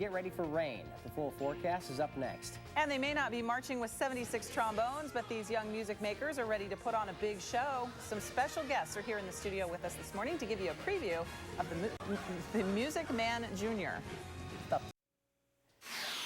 Get ready for rain. The full forecast is up next. And they may not be marching with 76 trombones, but these young music makers are ready to put on a big show. Some special guests are here in the studio with us this morning to give you a preview of the Music Man Jr.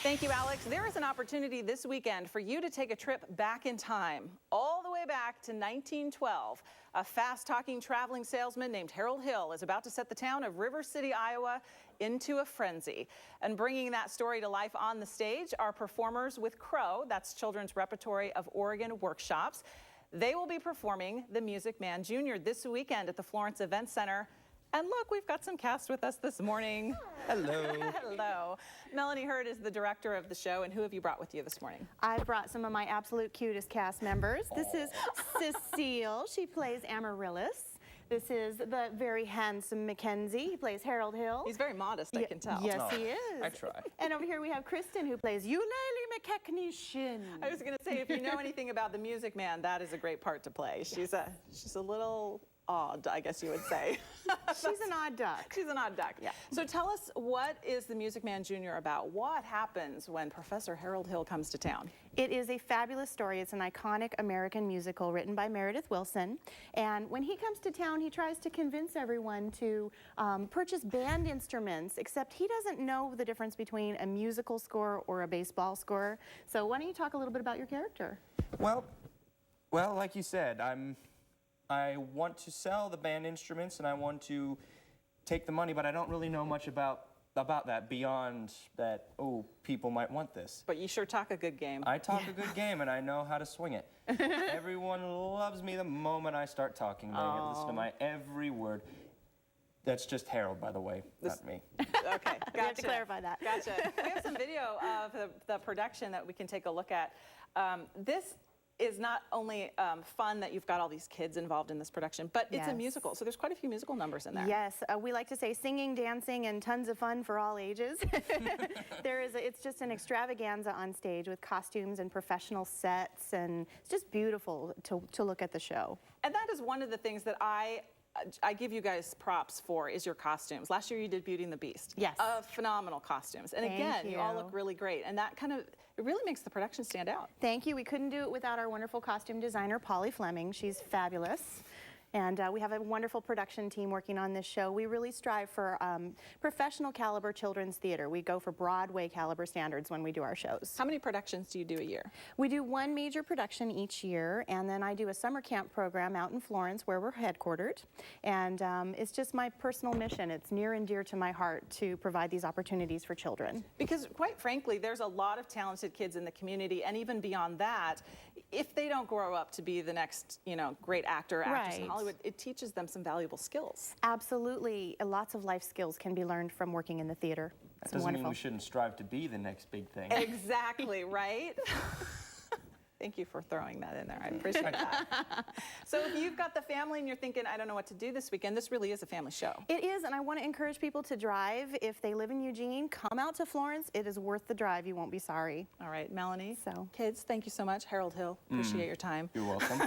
Thank you, Alex. There is an opportunity this weekend for you to take a trip back in time, all the way back to 1912. A fast-talking traveling salesman named Harold Hill is about to set the town of River City, Iowa into a frenzy. And bringing that story to life on the stage are performers with C.R.O.W, that's Children's Repertory of Oregon Workshops. They will be performing the Music Man Jr. this weekend at the Florence Event Center. And look, we've got some cast with us this morning. Hello. Hello. Melanie Hurd is the director of the show, and who have you brought with you this morning? I brought some of my absolute cutest cast members. This is Cecile. She plays Amaryllis. This is the very handsome Mackenzie. He plays Harold Hill. He's very modest, I can tell. Yes, he is. I try. And over here we have Kristen, who plays Ukulele McKechnishin. I was going to say, if you know anything about the Music Man, that is a great part to play. She's a little odd, I guess you would say. She's an odd duck. She's an odd duck. Yeah. So tell us, what is the Music Man Jr. about? What happens when Professor Harold Hill comes to town? It is a fabulous story. It's an iconic American musical written by Meredith Willson. And when he comes to town, he tries to convince everyone to purchase band instruments, except he doesn't know the difference between a musical score or a baseball score. So why don't you talk a little bit about your character? Well, like you said, I want to sell the band instruments and I want to take the money, but I don't really know much about that beyond that, oh, people might want this. But you sure talk a good game. I talk a good game and I know how to swing it. Everyone loves me the moment I start talking. They listen to my every word. That's just Harold, by the way, not me. Okay, gotcha. We have to clarify that. Gotcha. We have some video of the production that we can take a look at. This is not only fun that you've got all these kids involved in this production, but it's a musical, so there's quite a few musical numbers in there. Yes, we like to say singing, dancing, and tons of fun for all ages. It's just an extravaganza on stage with costumes and professional sets, and it's just beautiful to look at the show. And that is one of the things that I give you guys props for, is your costumes. Last year you did Beauty and the Beast. Yes. Phenomenal costumes. And again, you all look really great. And that it really makes the production stand out. Thank you. We couldn't do it without our wonderful costume designer, Polly Fleming. She's fabulous. And we have a wonderful production team working on this show. We really strive for professional caliber children's theater. We go for Broadway caliber standards when we do our shows. How many productions do you do a year? We do one major production each year, and then I do a summer camp program out in Florence where we're headquartered. And it's just my personal mission. It's near and dear to my heart to provide these opportunities for children. Because quite frankly, there's a lot of talented kids in the community, and even beyond that, if they don't grow up to be the next, great actor or actress in Hollywood, it teaches them some valuable skills. Absolutely. Lots of life skills can be learned from working in the theater. That doesn't mean we shouldn't strive to be the next big thing. Exactly, right? Thank you for throwing that in there. I appreciate that. So if you've got the family and you're thinking, I don't know what to do this weekend, this really is a family show. It is, and I want to encourage people to drive. If they live in Eugene, come out to Florence. It is worth the drive. You won't be sorry. All right, Melanie. So, kids, thank you so much. Harold Hill, appreciate your time. You're welcome.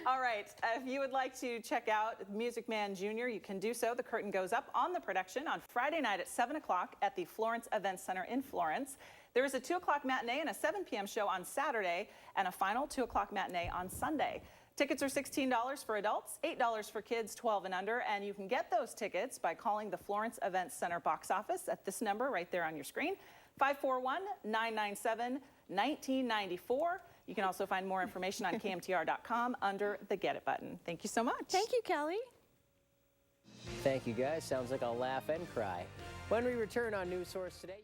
All right, if you would like to check out Music Man Jr., you can do so. The curtain goes up on the production on Friday night at 7 o'clock at the Florence Event Center in Florence. There is a 2 o'clock matinee and a 7 p.m. show on Saturday, and a final 2 o'clock matinee on Sunday. Tickets are $16 for adults, $8 for kids 12 and under, and you can get those tickets by calling the Florence Event Center box office at this number right there on your screen, 541-997-1994. You can also find more information on KMTR.com under the Get It button. Thank you so much. thank you, Kelly. Thank you, guys. Sounds like I'll laugh and cry. When we return on News Source today.